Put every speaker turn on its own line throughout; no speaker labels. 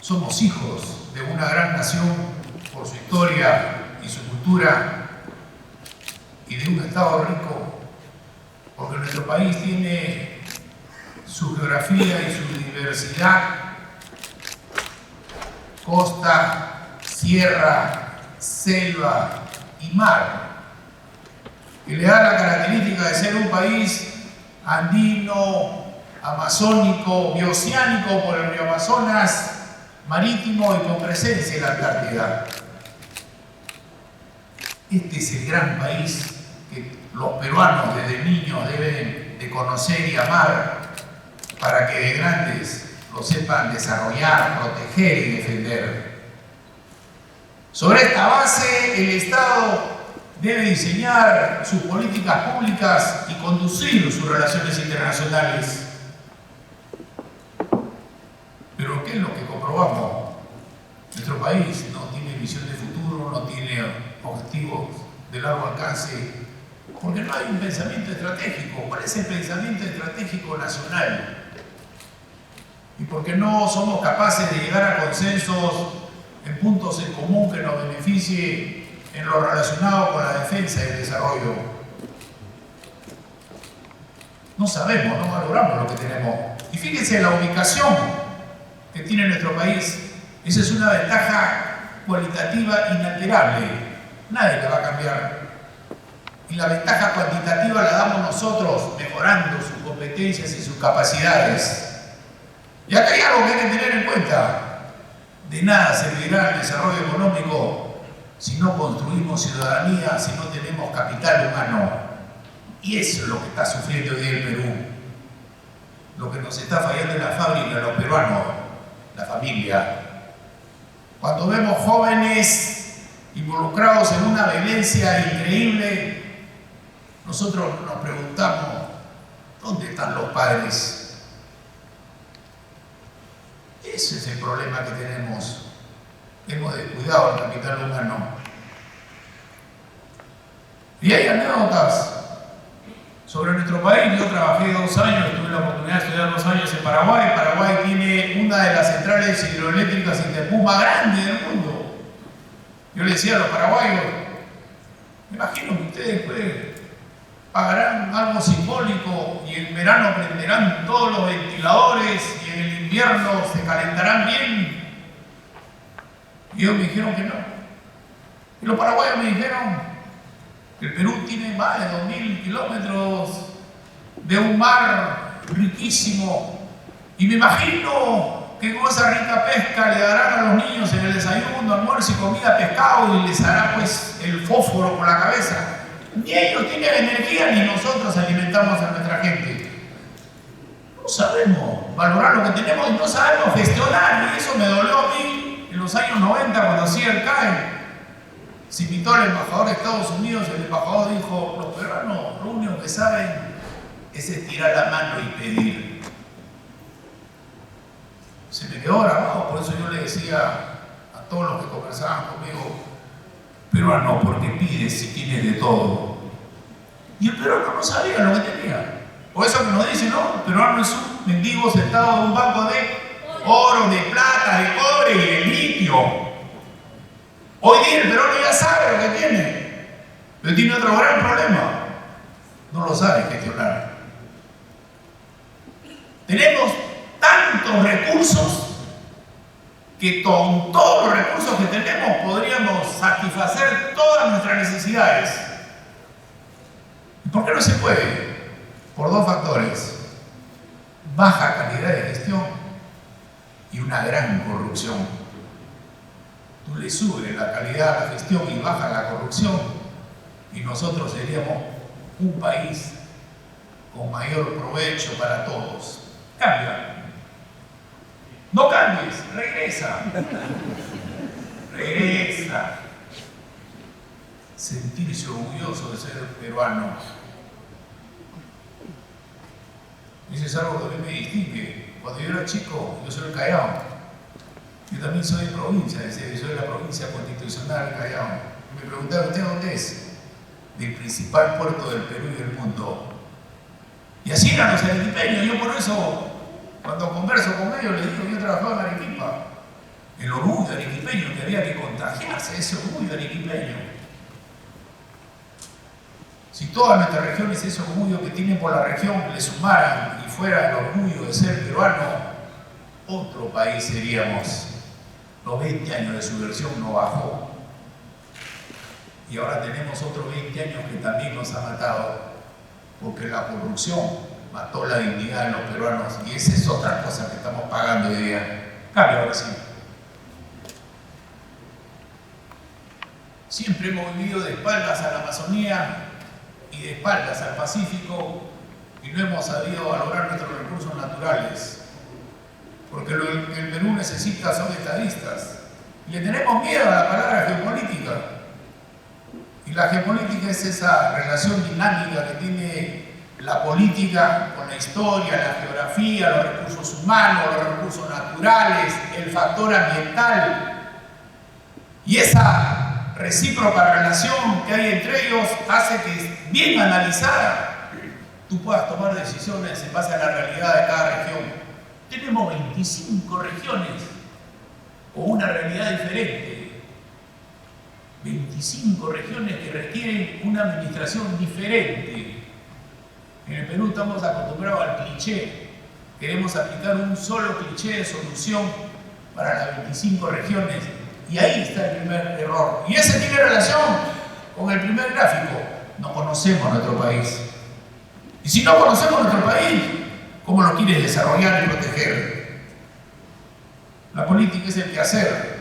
Somos hijos de una gran nación por su historia y su cultura y de un Estado rico porque nuestro país tiene su geografía y su diversidad, costa, sierra, selva y mar, que le da la característica de ser un país andino, amazónico, bioceánico por el río Amazonas, marítimo y con presencia en la Antártida. Este es el gran país que los peruanos desde niños deben de conocer y amar para que de grandes lo sepan desarrollar, proteger y defender. Sobre esta base, el Estado debe diseñar sus políticas públicas y conducir sus relaciones internacionales. Pero ¿qué es lo que comprobamos? Nuestro país no tiene visión de futuro, no tiene objetivos de largo alcance, porque no hay un pensamiento estratégico. ¿Cuál es el pensamiento estratégico nacional? Y porque no somos capaces de llegar a consensos en puntos en común que nos beneficie en lo relacionado con la defensa y el desarrollo. No sabemos, no valoramos lo que tenemos. Y fíjense la ubicación que tiene nuestro país. Esa es una ventaja cualitativa inalterable. Nadie la va a cambiar. Y la ventaja cuantitativa la damos nosotros, mejorando sus competencias y sus capacidades. Y acá hay algo que hay que tener en cuenta. De nada servirá el desarrollo económico si no construimos ciudadanía, si no tenemos capital humano. Y eso es lo que está sufriendo hoy el Perú. Lo que nos está fallando en la fábrica, los peruanos, la familia. Cuando vemos jóvenes involucrados en una violencia increíble, nosotros nos preguntamos, ¿dónde están los padres? Ese es el problema que tenemos. Hemos descuidado el capital humano. Y hay anécdotas sobre nuestro país. Yo trabajé 2 años, tuve la oportunidad de estudiar 2 años en Paraguay. Paraguay tiene una de las centrales hidroeléctricas Interpú más grandes del mundo. Yo le decía a los paraguayos, me imagino que ustedes pagarán algo simbólico y en verano prenderán todos los ventiladores y en el invierno se calentarán bien. Y ellos me dijeron que no. Y los paraguayos me dijeron que el Perú tiene más de 2000 kilómetros de un mar riquísimo. Y me imagino que con esa rica pesca le darán a los niños en el desayuno, almuerzo y comida pescado y les hará pues el fósforo por la cabeza. Ni ellos tienen energía ni nosotros alimentamos a nuestra gente. No sabemos valorar lo que tenemos y no sabemos gestionar. Y eso me dolió a mí en los años 90 cuando hacía el CAE. Se invitó al embajador de Estados Unidos y el embajador dijo, los peruanos lo único que saben es estirar la mano y pedir. Se me quedó grabado, por eso yo le decía a todos los que conversaban conmigo, peruano, ¿por qué pides si tienes de todo? Y el peruano no sabía lo que tenía. Por eso que nos dicen, no, el peruano es un mendigo sentado en un banco de oro, de plata, de cobre y de litio. Hoy día el peruano ya sabe lo que tiene, pero tiene otro gran problema. No lo sabe gestionar. Tenemos tantos recursos que con todos los recursos que tenemos podríamos satisfacer todas nuestras necesidades. ¿Por qué no se puede? Por 2 factores. Baja calidad de gestión y una gran corrupción. Tú le subes la calidad a la gestión y baja la corrupción y nosotros seríamos un país con mayor provecho para todos. Cambia. No cambies, regresa. Regresa. Sentirse orgulloso de ser peruano. Eso es algo que a mí me distingue. Cuando yo era chico, yo soy el Callao. Yo también soy de provincia, soy de la provincia constitucional del Callao. Me preguntaron, ¿usted dónde es? Del principal puerto del Perú y del mundo. Y así eran los arequipeños. Yo por eso, cuando converso con ellos, les digo, yo trabajaba en Arequipa. El orgullo arequipeño, que había que contagiarse, ese orgullo arequipeño. Si todas nuestras regiones ese orgullo que tienen por la región le sumaran y fuera el orgullo de ser peruano, otro país seríamos. Los 20 años de subversión no bajó. Y ahora tenemos otros 20 años que también nos ha matado, porque la corrupción mató la dignidad de los peruanos, y esa es otra cosa que estamos pagando hoy día. Cambia ahora sí. Siempre hemos vivido de espaldas a la Amazonía y de espaldas al Pacífico, y no hemos sabido valorar nuestros recursos naturales, porque lo que el Perú necesita son estadistas. Y le tenemos miedo a la palabra geopolítica. Y la geopolítica es esa relación dinámica que tiene la política con la historia, la geografía, los recursos humanos, los recursos naturales, el factor ambiental. Y esa recíproca relación que hay entre ellos hace que, bien analizada, tú puedas tomar decisiones en base a la realidad de cada región. Tenemos 25 regiones con una realidad diferente. 25 regiones que requieren una administración diferente. En el Perú estamos acostumbrados al cliché. Queremos aplicar un solo cliché de solución para las 25 regiones. Y ahí está el primer error. Y ese tiene relación con el primer gráfico. No conocemos nuestro país. Y si no conocemos nuestro país, ¿cómo lo quieres desarrollar y proteger? La política es el quehacer.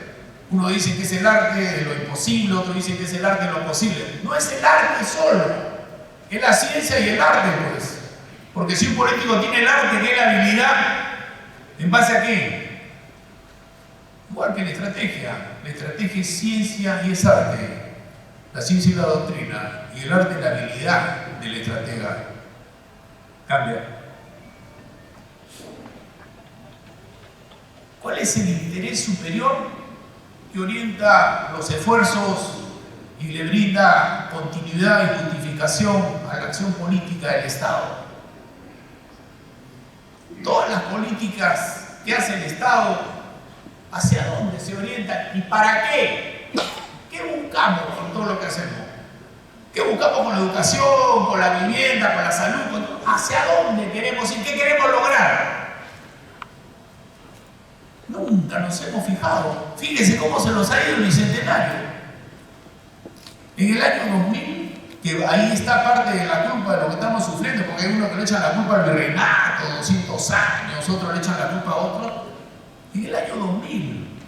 Uno dice que es el arte de lo imposible, otro dice que es el arte de lo posible. No es el arte solo, es la ciencia y el arte, pues. Porque si un político tiene el arte, que es la habilidad, ¿en base a qué? Igual que la estrategia es ciencia y es arte. La ciencia y la doctrina, y el arte es la habilidad del estratega. Cambia. ¿Cuál es el interés superior que orienta los esfuerzos y le brinda continuidad y justificación a la acción política del Estado? Todas las políticas que hace el Estado, ¿hacia dónde se orientan y para qué? ¿Qué buscamos con todo lo que hacemos? ¿Qué buscamos con la educación, con la vivienda, con la salud? ¿Hacia dónde queremos y qué queremos lograr? Nunca nos hemos fijado. Fíjense cómo se nos ha ido el bicentenario. En el año 2000, que ahí está parte de la culpa de lo que estamos sufriendo, porque hay uno que le echan la culpa al virreinato, 200 años, otros le echan la culpa a otros. En el año 2000,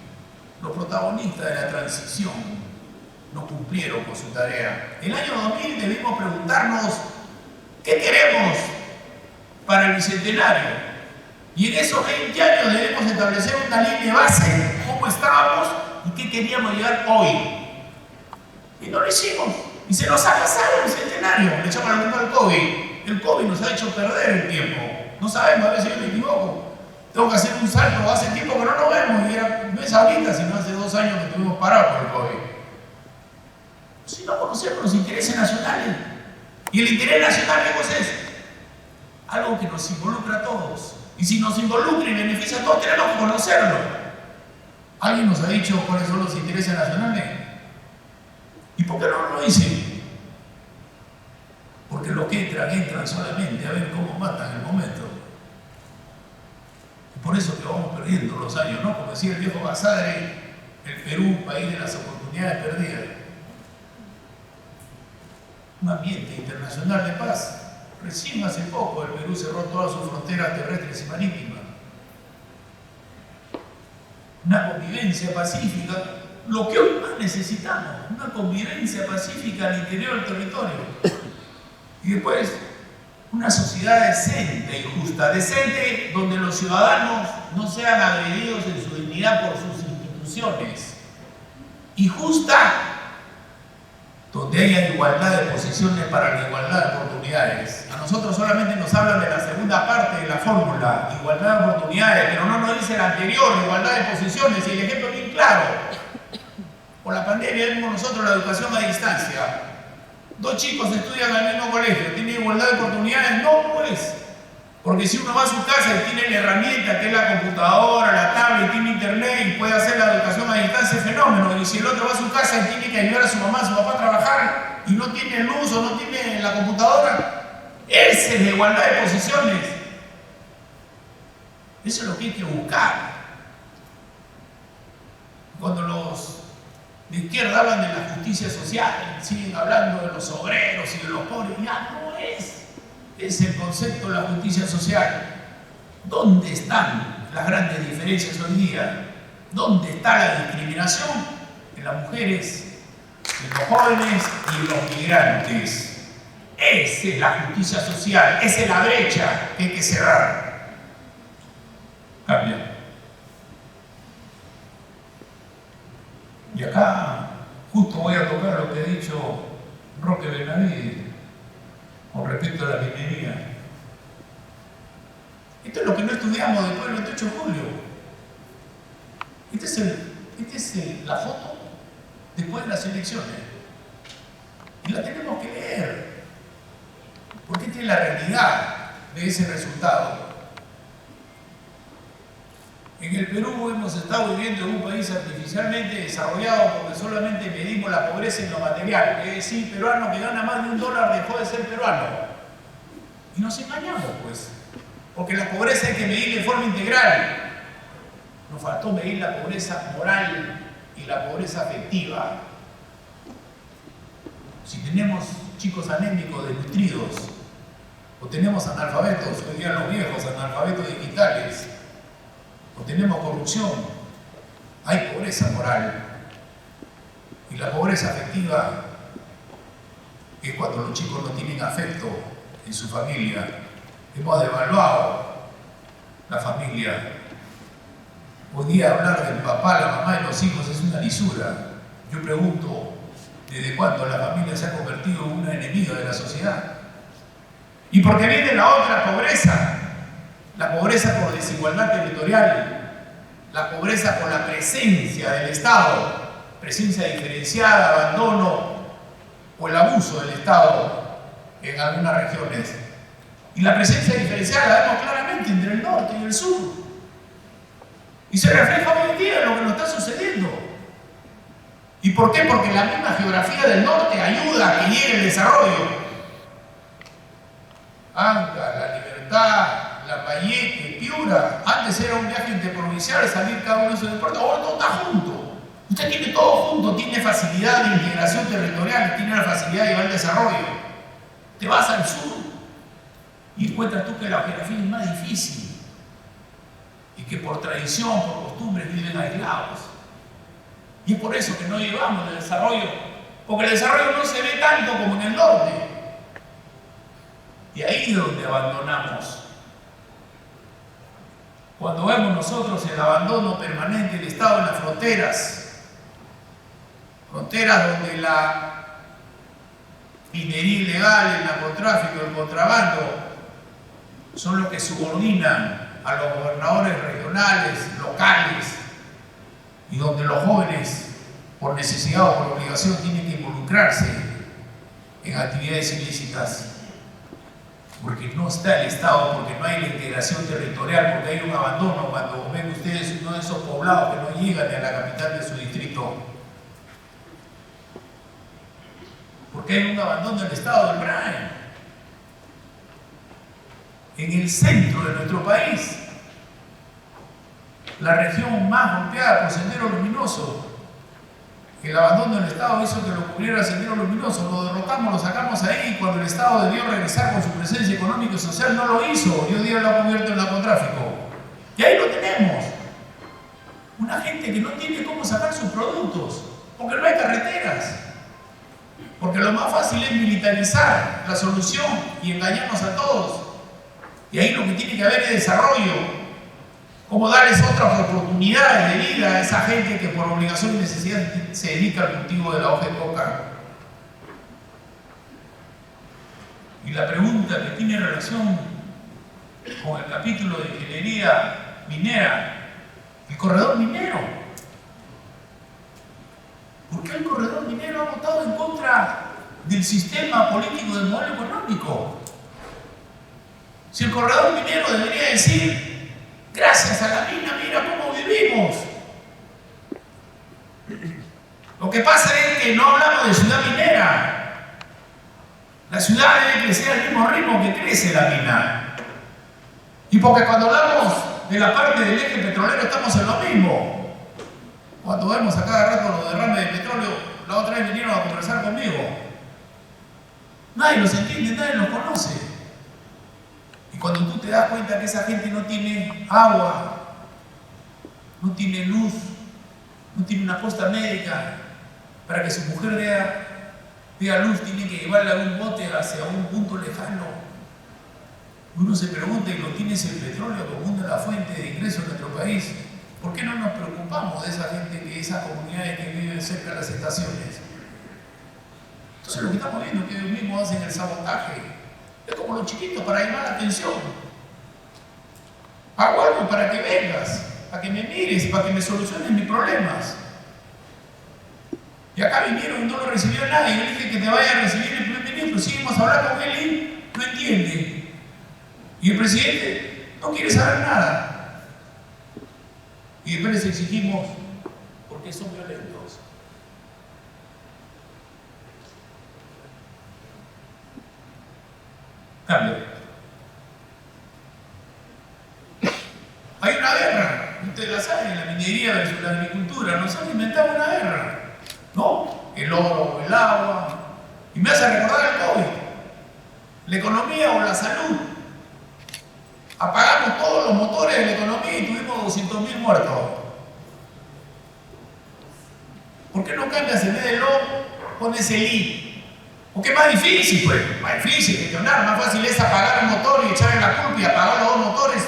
los protagonistas de la transición no cumplieron con su tarea. En el año 2000 debimos preguntarnos ¿qué queremos para el bicentenario? Y en esos 20 años debemos establecer una línea base, cómo estábamos y qué queríamos llegar hoy. Y no lo hicimos. Y se nos ha pasado el bicentenario. Le echamos la culpa al COVID. El COVID nos ha hecho perder el tiempo. No sabemos, a veces yo me equivoco. Tengo que hacer un salto. Hace tiempo que no nos vemos. Y no es ahorita, sino hace 2 años que estuvimos parados por el COVID. Si no conocemos los intereses nacionales. ¿Y el interés nacional qué cosa es? Algo que nos involucra a todos. Y si nos involucra y beneficia a todos, tenemos que conocerlo. ¿Alguien nos ha dicho cuáles son los intereses nacionales? ¿Y por qué no lo dicen? Porque los que entran solamente a ver cómo matan el momento. Y por eso que vamos perdiendo los años, ¿no? Como decía el viejo Basadre, el Perú, país de las oportunidades perdidas. Un ambiente internacional de paz. Recién hace poco el Perú cerró todas sus fronteras terrestres y marítimas. Una convivencia pacífica, lo que hoy más necesitamos, una convivencia pacífica al interior del territorio. Y después, una sociedad decente y justa. Decente donde los ciudadanos no sean agredidos en su dignidad por sus instituciones. Y justa donde haya igualdad de posiciones para la igualdad de oportunidades. A nosotros solamente nos hablan de la segunda parte de la fórmula, igualdad de oportunidades, pero no nos dice la anterior, igualdad de posiciones, y el ejemplo es bien claro. Por la pandemia vimos nosotros la educación a distancia. 2 chicos estudian en el mismo colegio, ¿tienen igualdad de oportunidades? No, pues. Porque si uno va a su casa y tiene la herramienta, que es la computadora, la tablet, tiene internet y puede hacer la educación a distancia, es fenómeno. Y si el otro va a su casa y tiene que ayudar a su mamá, a su papá a trabajar y no tiene luz o no tiene la computadora, esa es la igualdad de posiciones. Eso es lo que hay que buscar. Cuando los de izquierda hablan de la justicia social, siguen hablando de los obreros y de los pobres, ya no es el concepto de la justicia social. ¿Dónde están las grandes diferencias hoy día? ¿Dónde está la discriminación? En las mujeres, en los jóvenes y en los migrantes. Esa es la justicia social, esa es la brecha que hay que cerrar. Cambia. Y acá justo voy a tocar lo que ha dicho Roque Benavides con respecto a la minería. Esto es lo que no estudiamos después del 28 de julio. Esta es la foto después de las elecciones. Y la tenemos que leer, porque esta es la realidad de ese resultado. En el Perú hemos estado viviendo en un país artificialmente desarrollado porque solamente medimos la pobreza en lo material. Es decir, peruano que gana más de $1 dejó de ser peruano. Y nos engañamos, pues. Porque la pobreza hay que medir de forma integral. Nos faltó medir la pobreza moral y la pobreza afectiva. Si tenemos chicos anémicos, desnutridos, o tenemos analfabetos, hoy día los viejos, analfabetos digitales, o tenemos corrupción, hay pobreza moral. Y la pobreza afectiva es cuando los chicos no tienen afecto en su familia. Hemos devaluado la familia. Hoy día hablar del papá, la mamá y los hijos es una lisura. Yo pregunto, ¿desde cuándo la familia se ha convertido en una enemiga de la sociedad? Y porque viene la otra pobreza. La pobreza por desigualdad territorial, la pobreza por la presencia del Estado, presencia diferenciada, abandono o el abuso del Estado en algunas regiones. Y la presencia diferenciada la vemos claramente entre el norte y el sur. Y se refleja hoy en día en lo que nos está sucediendo. ¿Y por qué? Porque la misma geografía del norte ayuda a que llegue el desarrollo. Anca, La Libertad, Lambayeque, Piura, antes era un viaje interprovincial, salir cada uno de esos deportes, ahora todo está junto. Usted tiene todo junto, tiene facilidad de integración territorial, tiene la facilidad de llevar el desarrollo. Te vas al sur y encuentras tú que la geografía es más difícil y que por tradición, por costumbres viven aislados. Y es por eso que no llevamos el desarrollo, porque el desarrollo no se ve tanto como en el norte. Y ahí es donde abandonamos. Cuando vemos nosotros el abandono permanente del Estado en las fronteras donde la minería ilegal, el narcotráfico, el contrabando son los que subordinan a los gobernadores regionales, locales, y donde los jóvenes, por necesidad o por obligación, tienen que involucrarse en actividades ilícitas. Porque no está el Estado, porque no hay la integración territorial, porque hay un abandono cuando ven ustedes uno de esos poblados que no llegan ni a la capital de su distrito. Porque hay un abandono del Estado del Brain. En el centro de nuestro país, la región más golpeada por Sendero Luminoso, el abandono del Estado hizo que lo cubriera Sendero Luminoso, lo derrotamos, lo sacamos ahí, y cuando el Estado debió regresar con su presencia económica y social no lo hizo, y hoy día lo ha cubierto el narcotráfico. Y ahí lo tenemos. Una gente que no tiene cómo sacar sus productos, porque no hay carreteras. Porque lo más fácil es militarizar la solución y engañarnos a todos. Y ahí lo que tiene que haber es desarrollo. Cómo darles otras oportunidades de vida a esa gente que por obligación y necesidad se dedica al cultivo de la hoja de coca. Y la pregunta que tiene relación con el capítulo de ingeniería minera, el corredor minero. ¿Por qué el corredor minero ha votado en contra del sistema político del modelo económico? Si el corredor minero debería decir, gracias a la mina, mira cómo vivimos. Lo que pasa es que no hablamos de ciudad minera. La ciudad debe crecer al mismo ritmo que crece la mina. Y porque cuando hablamos de la parte del eje petrolero estamos en lo mismo. Cuando vemos a cada rato los derrames de petróleo, la otra vez vinieron a conversar conmigo. Nadie los entiende, nadie los conoce. Y cuando tú te das cuenta que esa gente no tiene agua, no tiene luz, no tiene una posta médica, para que su mujer vea luz, tiene que llevarla a un bote hacia un punto lejano. Uno se pregunta, ¿y lo tienes el petróleo como una de las fuentes de ingreso en nuestro país? ¿Por qué no nos preocupamos de esa gente, de esas comunidades que viven cerca de las estaciones? Entonces lo que estamos viendo es que ellos mismos hacen el sabotaje. Es como los chiquitos para llamar la atención. Hago algo para que vengas, para que me mires, para que me soluciones mis problemas. Y acá vinieron y no lo recibió nadie. Yo le dije que te vaya a recibir el primer ministro. Seguimos hablando con él y no entiende. Y el presidente no quiere saber nada. Y después les exigimos porque son violentos. Cambio. Hay una guerra, ustedes la saben, la minería versus la agricultura. Nos han inventado una guerra, ¿no? El oro, el agua. Y me hace recordar el COVID. La economía o la salud. Apagamos todos los motores de la economía y tuvimos 200.000 muertos. ¿Por qué no cambias en vez de lo, pones el I? Porque es más difícil, pues. Más difícil gestionar. Más fácil es apagar el motor y echarle la culpa y apagar los dos motores.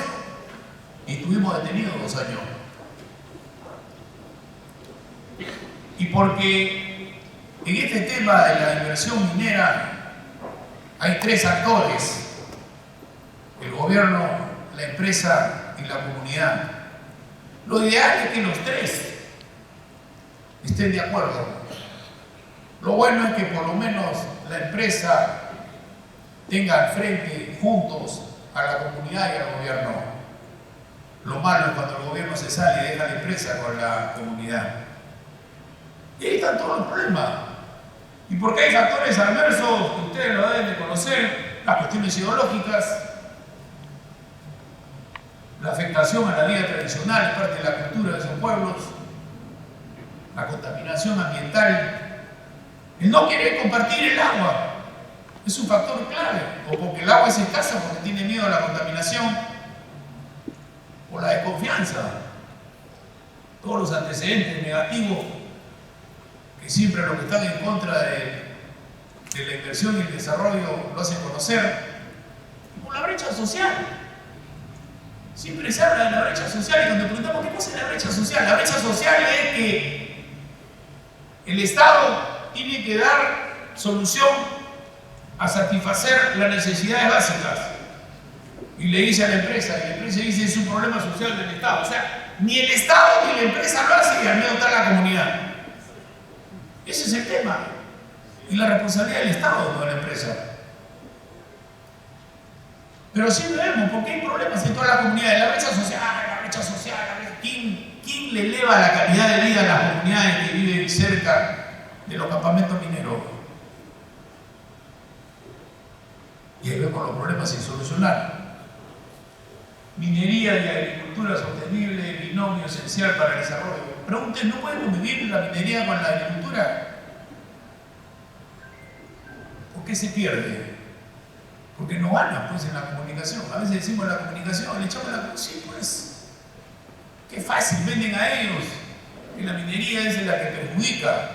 Y estuvimos detenidos 2 años. Y porque en este tema de la inversión minera hay 3 actores: el gobierno, la empresa y la comunidad. Lo ideal es que los 3 estén de acuerdo. Lo bueno es que por lo menos la empresa tenga al frente juntos a la comunidad y al gobierno. Lo malo es cuando el gobierno se sale y deja la empresa con la comunidad. Y ahí están todos los problemas. Y porque hay factores adversos que ustedes lo deben de conocer, las cuestiones ideológicas, la afectación a la vida tradicional es parte de la cultura de esos pueblos, la contaminación ambiental, el no querer compartir el agua es un factor clave, o porque el agua es escasa porque tiene miedo a la contaminación, o la desconfianza, todos los antecedentes negativos que siempre los que están en contra de la inversión y el desarrollo lo hacen conocer, como la brecha social. Siempre se habla de la brecha social y cuando preguntamos qué cosa es la brecha social es que el Estado tiene que dar solución a satisfacer las necesidades básicas. Y le dice a la empresa, y la empresa dice es un problema social del Estado. O sea, ni el Estado ni la empresa lo hace y al menos está la comunidad. Ese es el tema. Y la responsabilidad del Estado, no de la empresa. Pero siempre vemos, porque hay problemas en toda la comunidad. La brecha social, ¿quién le eleva la calidad de vida a las comunidades que viven cerca de los campamentos mineros? Y ahí vemos los problemas sin solucionar. Minería y agricultura sostenible, binomio esencial para el desarrollo. Pregunten, ¿no podemos vivir la minería con la agricultura? ¿Por qué se pierde? Porque no gana pues en la comunicación. A veces decimos la comunicación, le echamos la comunicación, pues qué fácil, venden a ellos que la minería es la que perjudica.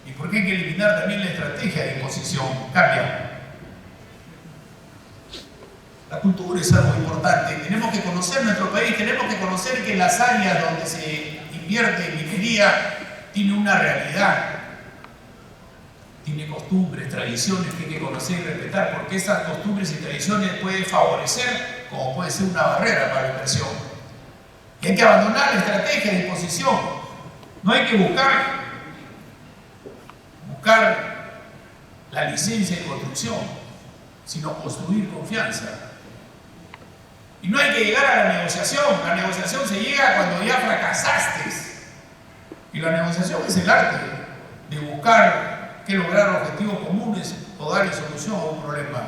¿Y por qué hay que eliminar también la estrategia de imposición? Cambia. La cultura es algo importante. Tenemos que conocer nuestro país, tenemos que conocer que las áreas donde se invierte en minería tiene una realidad. Tiene costumbres, tradiciones que hay que conocer y respetar, porque esas costumbres y tradiciones pueden favorecer como puede ser una barrera para la inversión. Y hay que abandonar la estrategia de imposición. No hay que buscar la licencia de construcción. sino construir confianza. Y no hay que llegar a la negociación se llega cuando ya fracasaste. Y la negociación es el arte de buscar que lograr objetivos comunes o darle solución a un problema.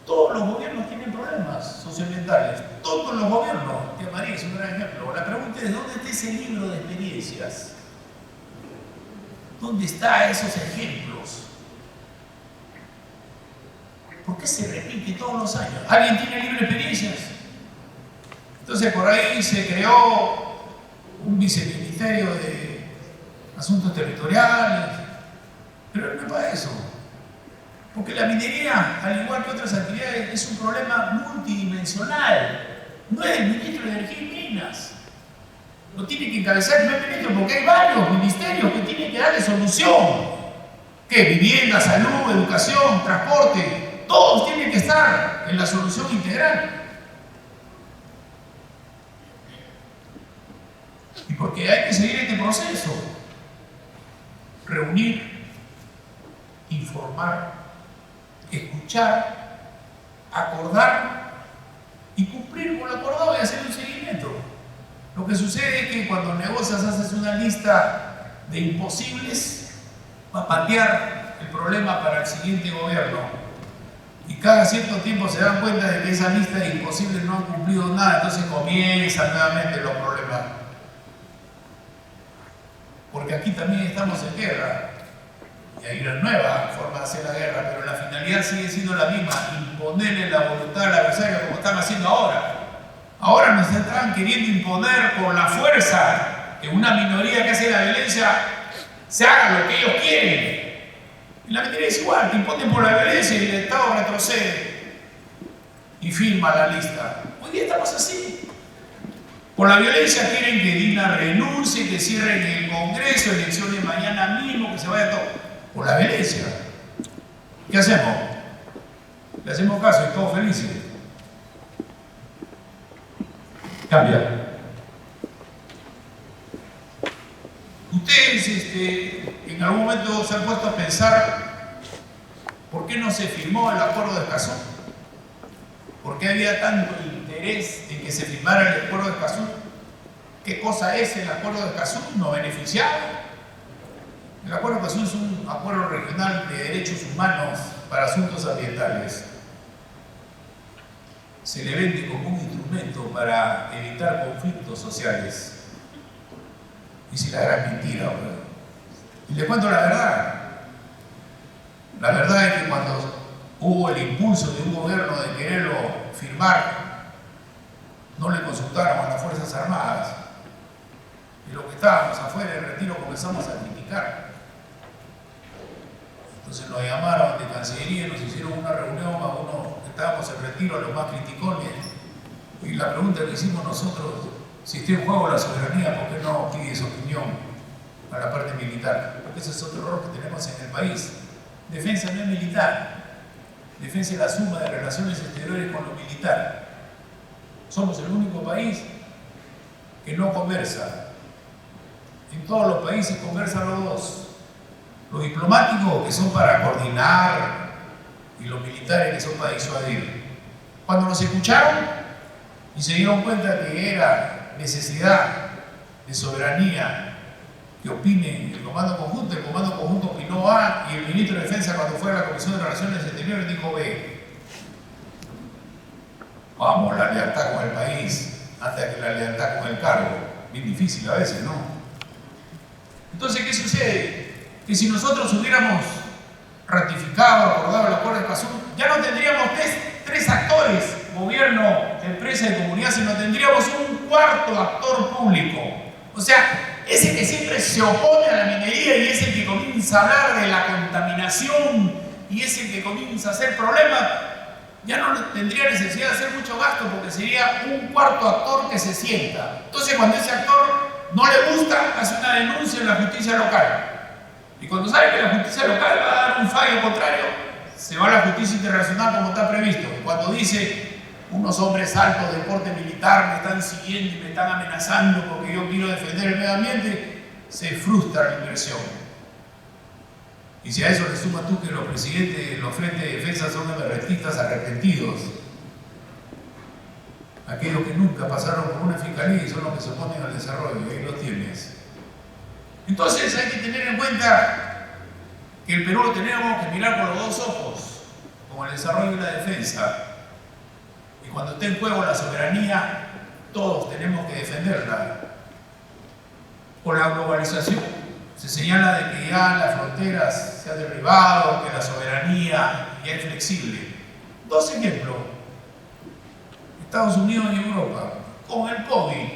Todos los gobiernos tienen problemas socioambientales, todos los gobiernos. Tía María es un gran ejemplo. La pregunta es, ¿dónde está ese libro de experiencias? ¿Dónde están esos ejemplos? ¿Por qué se repite todos los años? ¿Alguien tiene libro de experiencias? Entonces por ahí se creó un viceministerio de asuntos territoriales, pero no es para eso. Porque la minería, al igual que otras actividades, es un problema multidimensional. No es el ministro de Energía y Minas. Lo tiene que encabezar el primer ministro porque hay varios ministerios que tienen que darle solución. ¿Qué? Vivienda, salud, educación, transporte. Todos tienen que estar en la solución integral. Y porque hay que seguir este proceso. Reunir, informar, escuchar, acordar y cumplir con lo acordado y hacer un seguimiento. Lo que sucede es que cuando negocias haces una lista de imposibles para patear el problema para el siguiente gobierno. Y cada cierto tiempo se dan cuenta de que esa lista de imposibles no han cumplido nada, entonces comienzan nuevamente los problemas. Porque aquí también estamos en guerra. Y hay una nueva forma de hacer la guerra, pero la finalidad sigue siendo la misma, imponerle la voluntad al adversario como están haciendo ahora. Ahora nos están queriendo imponer por la fuerza que una minoría que hace la violencia se haga lo que ellos quieren. Y la minoría es igual, te imponen por la violencia y el Estado retrocede y firma la lista. Hoy día estamos así. Por la violencia quieren que Dina renuncie, que cierren el Congreso, elecciones mañana mismo, que se vaya todo. Por la violencia. ¿Qué hacemos? Le hacemos caso y todos felices. Cambia. Ustedes en algún momento se han puesto a pensar por qué no se firmó el acuerdo de Escazú. ¿Por qué había tanto interés en que se firmara el acuerdo de Escazú? ¿Qué cosa es el acuerdo de Escazú? ¿Nos beneficiaba? El acuerdo de Escazú es un acuerdo regional de derechos humanos para asuntos ambientales. Se le vende como un instrumento para evitar conflictos sociales. Y si la gran mentira, ¿verdad? Y le cuento la verdad. La verdad es que cuando hubo el impulso de un gobierno de quererlo firmar, no le consultaron a las Fuerzas Armadas. Y los que estábamos afuera del retiro comenzamos a criticar. Entonces nos llamaron de Cancillería, nos hicieron una reunión a uno que estábamos en retiro, a los más criticones. Y la pregunta que hicimos nosotros, si está en juego la soberanía, ¿por qué no pide su opinión a la parte militar? Porque ese es otro error que tenemos en el país. Defensa no es militar. Defensa es la suma de relaciones exteriores con lo militar. Somos el único país que no conversa. En todos los países conversan los dos. Los diplomáticos, que son para coordinar, y los militares, que son para disuadir. Cuando nos escucharon y se dieron cuenta que era necesidad de soberanía que opine el Comando Conjunto opinó A, y el ministro de Defensa, cuando fue a la Comisión de Relaciones Exteriores, dijo B. Vamos, la lealtad con el país antes que la lealtad con el cargo. Bien difícil a veces, ¿no? Entonces, ¿qué sucede? Que si nosotros hubiéramos ratificado, acordado el acuerdo de Escazú, ya no tendríamos tres actores, gobierno, empresa y comunidad, sino tendríamos un cuarto actor público. O sea, ese que siempre se opone a la minería y es el que comienza a hablar de la contaminación y es el que comienza a hacer problemas, ya no tendría necesidad de hacer mucho gasto porque sería un cuarto actor que se sienta. Entonces, cuando ese actor no le gusta, hace una denuncia en la justicia local. Y cuando sabe que la justicia local va a dar un fallo contrario, se va a la justicia internacional como está previsto. Y cuando dice, unos hombres altos de porte militar me están siguiendo y me están amenazando porque yo quiero defender el medio ambiente, se frustra la inversión. Y si a eso le sumas tú que los presidentes de los frentes de defensa son emergentistas arrepentidos, aquellos que nunca pasaron por una fiscalía y son los que se oponen al desarrollo, y ahí lo tienes. Entonces hay que tener en cuenta que el Perú lo tenemos que mirar con los dos ojos, como el desarrollo y la defensa. Y cuando esté en juego la soberanía, todos tenemos que defenderla. Con la globalización se señala de que ya las fronteras se han derribado, que la soberanía ya es flexible. Dos ejemplos. Estados Unidos y Europa. Con el COVID,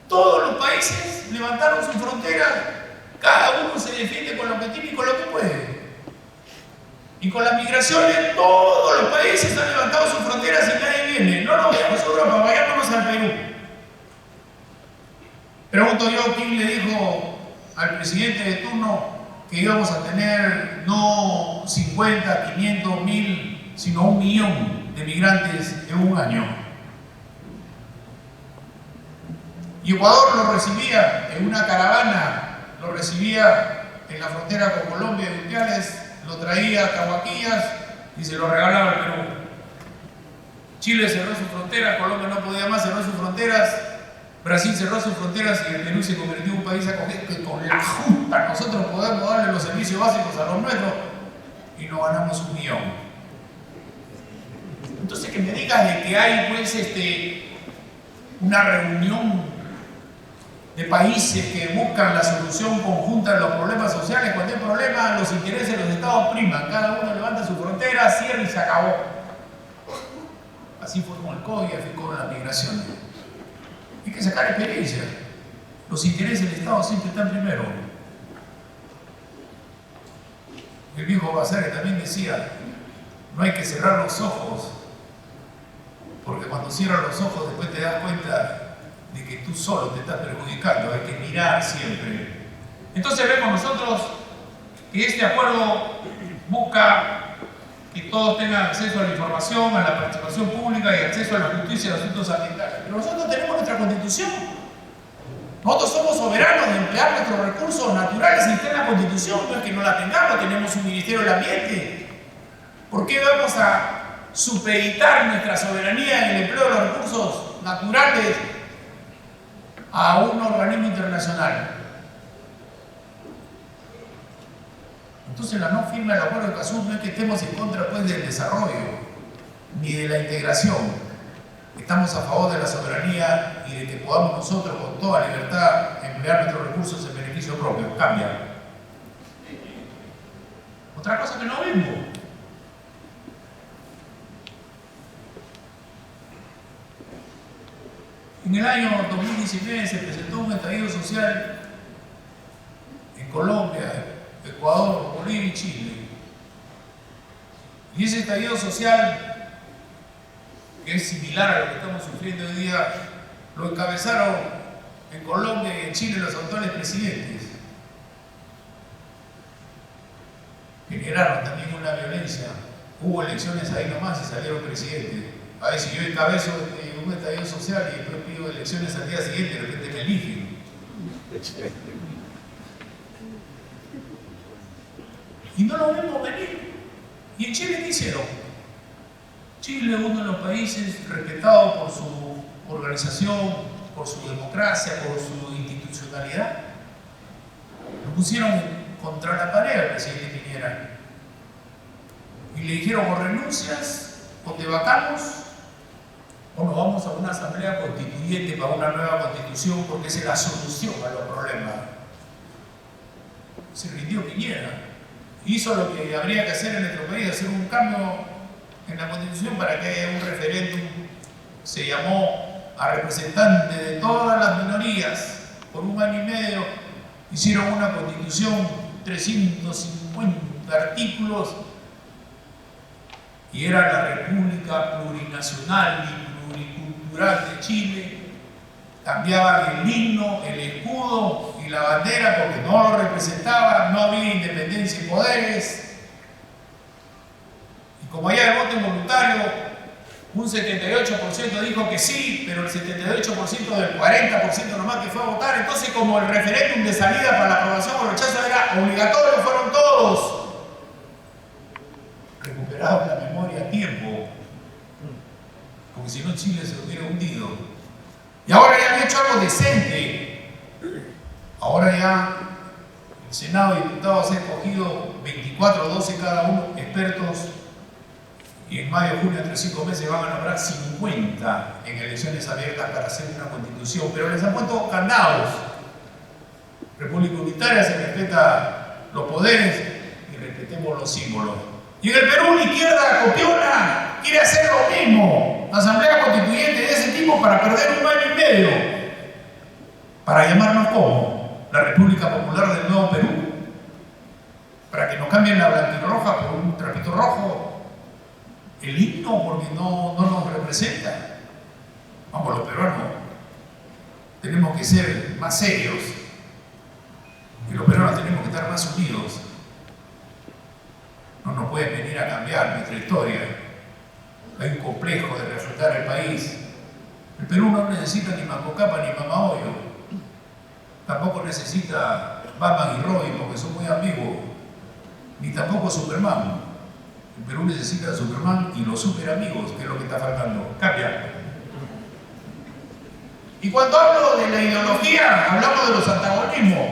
todos los países levantaron sus fronteras, cada uno se defiende con lo que tiene y con lo que puede. Y con las migraciones, todos los países han levantado sus fronteras y nadie viene. No nos vayamos a Europa, vayámonos al Perú. Pregunto yo, ¿quién le dijo al presidente de turno que íbamos a tener no 50, 500, 1000, sino 1 millón de migrantes en un año? Y Ecuador lo recibía en una caravana, lo recibía en la frontera con Colombia y Urdiales, lo traía a Cahuaquillas y se lo regalaba al Perú. Chile cerró sus fronteras, Colombia no podía más, cerró sus fronteras, Brasil cerró sus fronteras y el Perú se convirtió en un país acogido que con la Junta nosotros podemos darle los servicios básicos a los nuestros y nos ganamos 1 millón. Entonces que me digas de que hay pues una reunión de países que buscan la solución conjunta de los problemas sociales, cuando hay problemas los intereses de los estados priman, cada uno levanta su frontera, cierra y se acabó. Así fue con el COVID, así fue con la migración. Hay que sacar experiencia. Los intereses del Estado siempre están primero. El viejo Basares también decía, no hay que cerrar los ojos, porque cuando cierras los ojos después te das cuenta de que tú solo te estás perjudicando, hay que mirar siempre. Entonces vemos nosotros que este acuerdo busca que todos tengan acceso a la información, a la participación pública y acceso a la justicia y a los asuntos ambientales. Pero nosotros tenemos nuestra Constitución. Nosotros somos soberanos de emplear nuestros recursos naturales y está en la Constitución, no es que no la tengamos, tenemos un Ministerio del Ambiente. ¿Por qué vamos a supeditar nuestra soberanía en el empleo de los recursos naturales a un organismo internacional? Entonces la no firma del acuerdo de Escazú no es que estemos en contra pues, del desarrollo ni de la integración. Estamos a favor de la soberanía y de que podamos nosotros con toda libertad emplear nuestros recursos en beneficio propio. Cambia. Otra cosa que no vemos. En el año 2019 se presentó un estallido social en Colombia, Ecuador, Bolivia y Chile. Y ese estallido social, que es similar a lo que estamos sufriendo hoy día, lo encabezaron en Colombia y en Chile los actuales presidentes. Generaron también una violencia. Hubo elecciones ahí nomás y salieron presidentes. A ver, si yo encabezo un estallido social y después pido elecciones al día siguiente, de repente me eligen. Y no lo vemos venir. ¿Y en Chile qué hicieron? Chile, uno de los países respetados por su organización, por su democracia, por su institucionalidad, lo pusieron contra la pared al presidente Piñera. Y le dijeron, o renuncias, o te vacamos, o nos vamos a una asamblea constituyente para una nueva constitución, porque esa es la solución a los problemas. Se rindió Piñera. Hizo lo que habría que hacer en nuestro país, hacer un cambio en la Constitución para que haya un referéndum. Se llamó a representantes de todas las minorías por 1 año y medio. Hicieron una Constitución, 350 artículos, y era la República Plurinacional y Pluricultural de Chile. Cambiaban el himno, el escudo y la bandera porque no lo representaban, no había independencia y poderes. Y como ya el voto involuntario, un 78% dijo que sí, pero el 78% del 40% nomás que fue a votar. Entonces, como el referéndum de salida para la aprobación o rechazo era obligatorio, fueron todos. recuperado la memoria a tiempo, porque si no Chile se hubiera hundido. Y ahora ya han hecho algo decente. Ahora ya el Senado y diputados han escogido 24 o 12 cada uno, expertos, y en mayo, junio, entre 5 meses van a nombrar 50 en elecciones abiertas para hacer una constitución, pero les han puesto candados. República unitaria, se respeta los poderes y respetemos los símbolos. Y en el Perú la izquierda copiona quiere hacer lo mismo. Asamblea constituyente de ese tipo para perder un año y medio. Para llamarnos como la República Popular del Nuevo Perú. Para que nos cambien la blanquirroja por un trapito rojo. El himno porque no nos representa. Vamos, los peruanos tenemos que ser más serios. Y los peruanos tenemos que estar más unidos. No nos pueden venir a cambiar nuestra historia. Hay un complejo de reflotar el país. El Perú no necesita ni Macocapa ni Mamahoyo. Tampoco necesita Batman y Robin porque son muy ambiguos. Ni tampoco Superman. El Perú necesita a Superman y los super amigos, que es lo que está faltando. Cambia. Y cuando hablo de la ideología, hablamos de los antagonismos.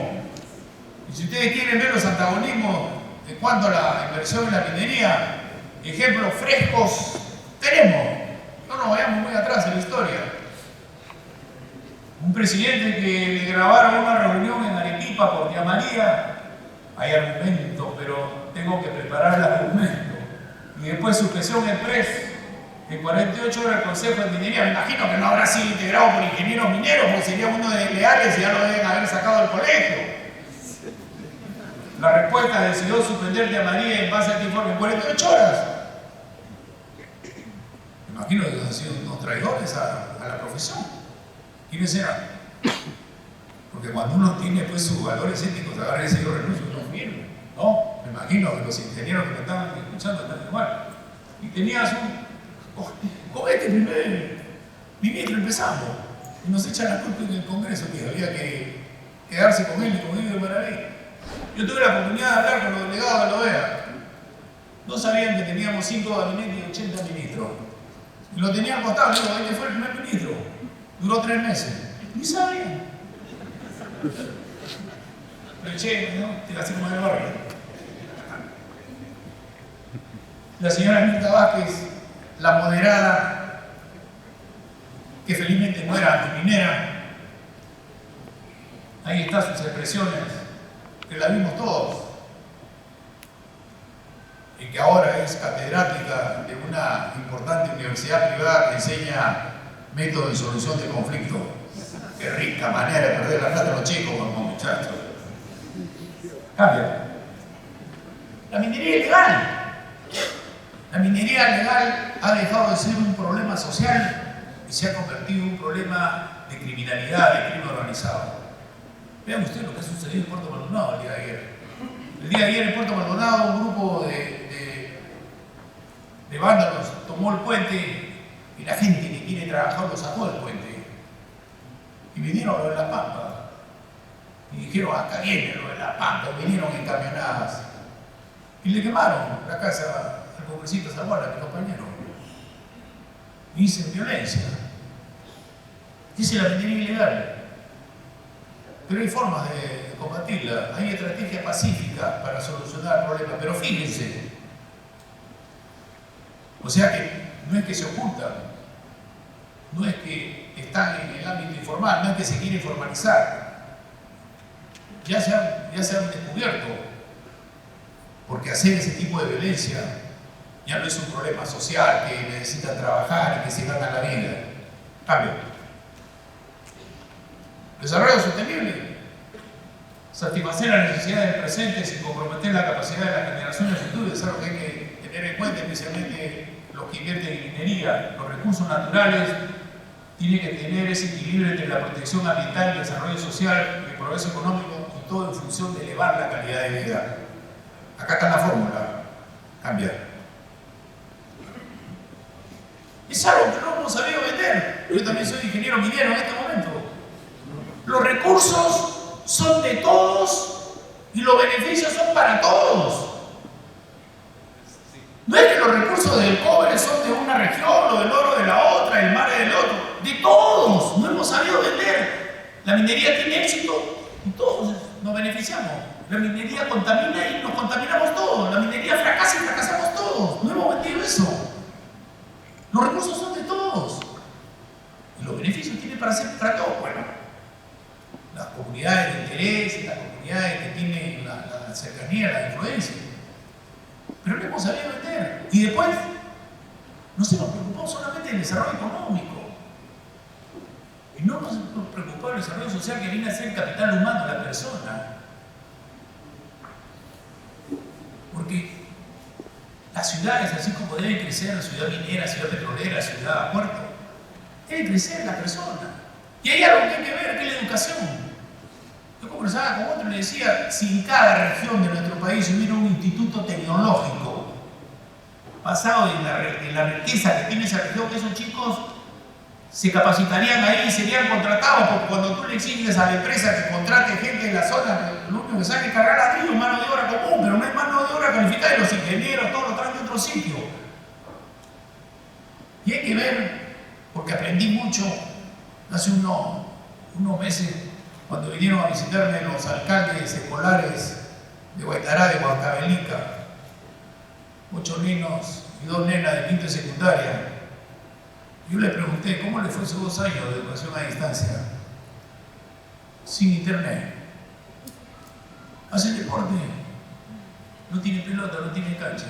Y si ustedes quieren ver los antagonismos en cuanto a la inversión en la minería, ejemplos frescos tenemos. No nos vayamos muy atrás en la historia. Un presidente que le grabaron una reunión en Arequipa por Tía María, hay argumentos, pero tengo que preparar el argumento. Y después suspensión express en 48 horas el Consejo de Minería. Me imagino que no habrá sido integrado por ingenieros mineros, porque sería uno de leales y ya lo deben haber sacado del colegio. La respuesta decidió suspender Tía María en base a este informe en 48 horas. Me imagino que han sido unos traidores a la profesión. ¿Quiénes eran? Porque cuando uno tiene pues sus valores éticos, agarra ese yo renuncio, no firme. No, me imagino que los ingenieros que me estaban escuchando están igual. Y tenías con este primer ministro empezamos. Y nos echan la culpa en el Congreso, que había que quedarse con él y con Iber Maravilla. Yo tuve la oportunidad de hablar con los delegados de la OEA. No sabían que teníamos 5 gabinetes y 80 ministros. Y lo tenían contado, digo, este fue el primer ministro. Duró 3 meses. Ni sabían. Pero che, ¿no? Te la hacemos como en el barrio. La señora Mirta Vázquez, la moderada, que felizmente no era antiminera. Ahí están sus expresiones, que la vimos todos. Y que ahora es catedrática de una importante universidad privada que enseña métodos de solución de conflictos. Qué rica manera de perder la plata a los chicos, como muchachos. Cambia. La minería ilegal. La minería legal ha dejado de ser un problema social y se ha convertido en un problema de criminalidad, de crimen organizado. Vean ustedes lo que ha sucedido en Puerto Maldonado el día de ayer. El día de ayer en Puerto Maldonado un grupo de vándalos tomó el puente y la gente que quiere trabajar lo sacó del puente. Y vinieron a lo de La Pampa. Y dijeron, acá viene lo de La Pampa. Y vinieron en camionadas. Y le quemaron la casa al pobrecito Zaguara, mi compañero. Y dicen violencia. Dice la minería ilegal. Pero hay formas de combatirla. Hay estrategias pacíficas para solucionar el problema. Pero fíjense. O sea que no es que se ocultan. No es que están en el ámbito informal, no es que se quiere formalizar. Ya se han descubierto, porque hacer ese tipo de violencia ya no es un problema social que necesitan trabajar y que se ganan la vida. Cambio. Desarrollo sostenible. Satisfacer las necesidades del presente sin comprometer la capacidad de las generaciones futuras es algo que hay que tener en cuenta, especialmente los que invierten en minería. Los recursos naturales tienen que tener ese equilibrio entre la protección ambiental, el desarrollo social, el progreso económico y todo en función de elevar la calidad de vida. Acá está la fórmula. Cambia. Es algo que no hemos sabido vender. Yo también soy ingeniero minero en este momento. Los recursos son de todos y los beneficios son para todos. No No es que los recursos del cobre son de una región, o del oro de la otra, el mar es del otro. De todos, no hemos sabido vender. La minería tiene éxito y todos nos beneficiamos. La minería contamina y nos contaminamos todos. La minería fracasa y fracasamos todos. No hemos vendido eso. Los recursos son de todos. Y los beneficios tienen para ser para todos. Bueno, las comunidades de interés, las comunidades que tienen la cercanía, la influencia. Pero no hemos sabido vender. Y después nos hemos preocupado solamente del desarrollo económico. Y no nos hemos preocupado del desarrollo social, que viene a ser el capital humano, la persona. Porque las ciudades, así como deben crecer, la ciudad minera, ciudad petrolera, ciudad puerto, debe crecer la persona. Y hay algo que hay que ver, que es la educación. Yo conversaba con otro y le decía, si en cada región de nuestro país hubiera un instituto tecnológico basado en la riqueza que tiene esa región, que esos chicos se capacitarían ahí y serían contratados, porque cuando tú le exiges a la empresa que contrate gente en la zona, lo único que sabe es cargar ladrillo, mano de obra común, pero no hay mano de obra calificada y los ingenieros todos lo traen de otro sitio. Y hay que ver, porque aprendí mucho hace unos meses, cuando vinieron a visitarme los alcaldes escolares de Guaitará, de Huancavelica, 8 niños y 2 nenas de quinto y secundaria. Yo le pregunté, ¿cómo le fue esos 2 años de educación a distancia? Sin internet. Hacen deporte. No tienen pelota, no tienen cancha.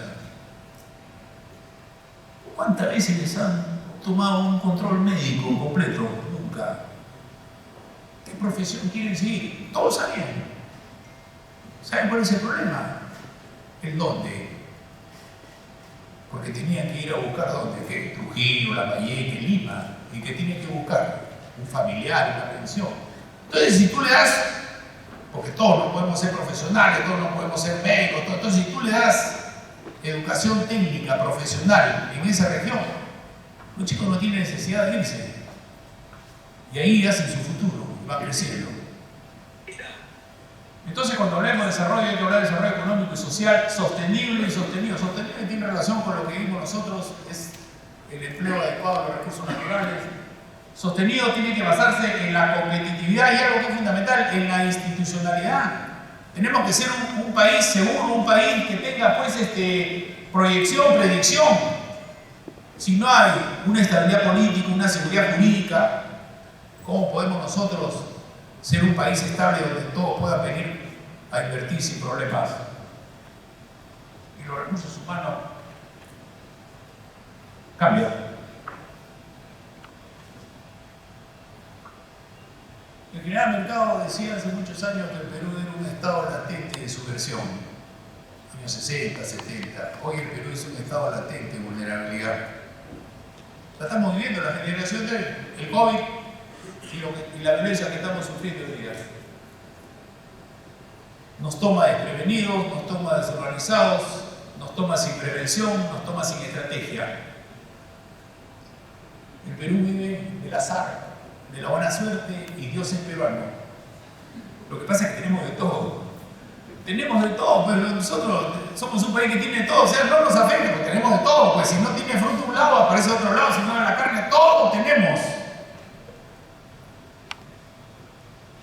¿Cuántas veces les han tomado un control médico completo? Nunca. ¿Qué profesión quieren seguir? Todos sabían. ¿Saben cuál es el problema? El dónde. Porque tenían que ir a buscar dónde, que Trujillo, Lambayeque, Lima, y que tienen que buscar un familiar, una pensión. Entonces, si tú le das, porque todos no podemos ser profesionales, todos no podemos ser médicos, entonces si tú le das educación técnica, profesional en esa región, los chicos no tienen necesidad de irse. Y ahí hacen su futuro, y va creciendo. Entonces, cuando hablamos de desarrollo, hay que hablar de desarrollo económico y social sostenible y sostenido. Sostenible tiene relación con lo que vimos nosotros, es el empleo adecuado de los recursos naturales. Sostenido tiene que basarse en la competitividad y algo que es fundamental, en la institucionalidad. Tenemos que ser un país seguro, un país que tenga pues proyección, predicción. Si no hay una estabilidad política, una seguridad jurídica, ¿cómo podemos nosotros ser un país estable donde todos puedan venir a invertir sin problemas? Y los recursos humanos cambian. El general Mercado decía hace muchos años que el Perú era un estado latente de subversión. Años 60, 70. Hoy el Perú es un estado latente de vulnerabilidad. La estamos viviendo, la generación del COVID y la violencia que estamos sufriendo hoy día. Nos toma desprevenidos, nos toma desorganizados, nos toma sin prevención, nos toma sin estrategia. El Perú vive del azar, de la buena suerte, y Dios es peruano. Lo que pasa es que tenemos de todo. Tenemos de todo, pero nosotros somos un país que tiene de todo. O sea, no nos afecta, porque tenemos de todo. Pues si no tiene fruta un lado, aparece otro lado. Si no en la carne, todo tenemos.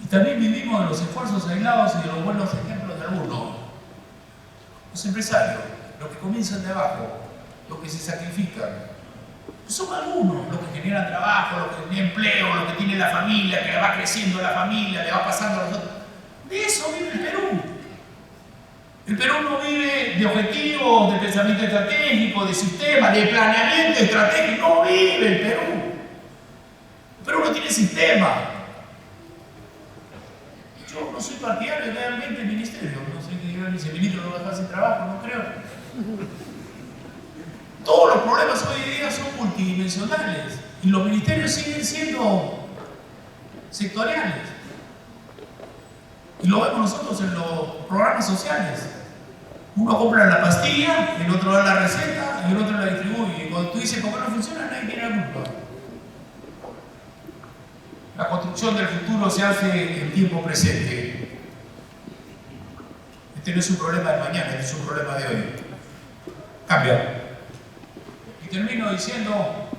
Y también vivimos de los esfuerzos aislados y de los buenos ejemplos de algunos. Los empresarios, los que comienzan de abajo, los que se sacrifican. Son algunos los que generan trabajo, los que tienen empleo, los que tienen la familia, que va creciendo la familia, le va pasando a los otros. De eso vive el Perú. El Perú no vive de objetivos, de pensamiento estratégico, de sistema, de planeamiento estratégico. No vive el Perú. El Perú no tiene sistema. Yo no soy partidario realmente del ministerio. No sé qué diga el viceministro, no va a dejar sin trabajo, no creo. Todos los problemas hoy en día son multidimensionales y los ministerios siguen siendo sectoriales. Y lo vemos nosotros en los programas sociales. Uno compra la pastilla, el otro da la receta y el otro la distribuye. Y cuando tú dices por qué no funciona, nadie tiene la culpa. La construcción del futuro se hace en tiempo presente. Este no es un problema de mañana, este es un problema de hoy. Cambia. termino diciendo,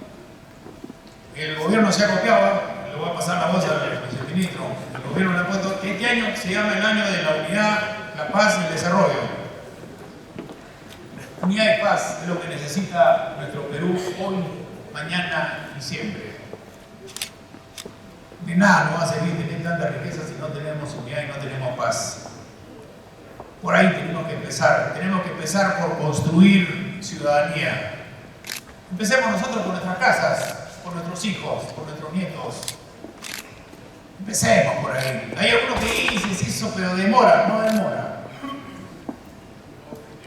el gobierno se ha copiado, le voy a pasar la voz al viceministro, el gobierno le ha puesto, este año se llama el año de la unidad, la paz y el desarrollo. Unidad y paz es lo que necesita nuestro Perú hoy, mañana y siempre. De nada nos va a servir tener tanta riqueza si no tenemos unidad y no tenemos paz. Por ahí tenemos que empezar por construir ciudadanía. Empecemos nosotros con nuestras casas, con nuestros hijos, con nuestros nietos. Empecemos por ahí. Hay algunos que dicen eso, pero demora, no demora.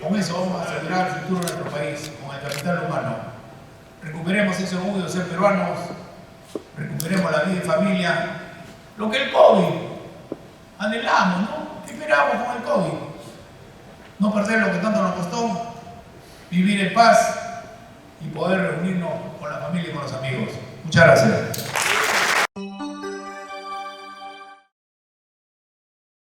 Con eso vamos a asegurar el futuro de nuestro país, con el capital humano. Recuperemos ese orgullo de ser peruanos, recuperemos la vida en familia. Lo que el COVID anhelamos, ¿no? ¿Qué esperamos con el COVID? No perder lo que tanto nos costó, vivir en paz y poder reunirnos con la familia y con los amigos. Muchas gracias.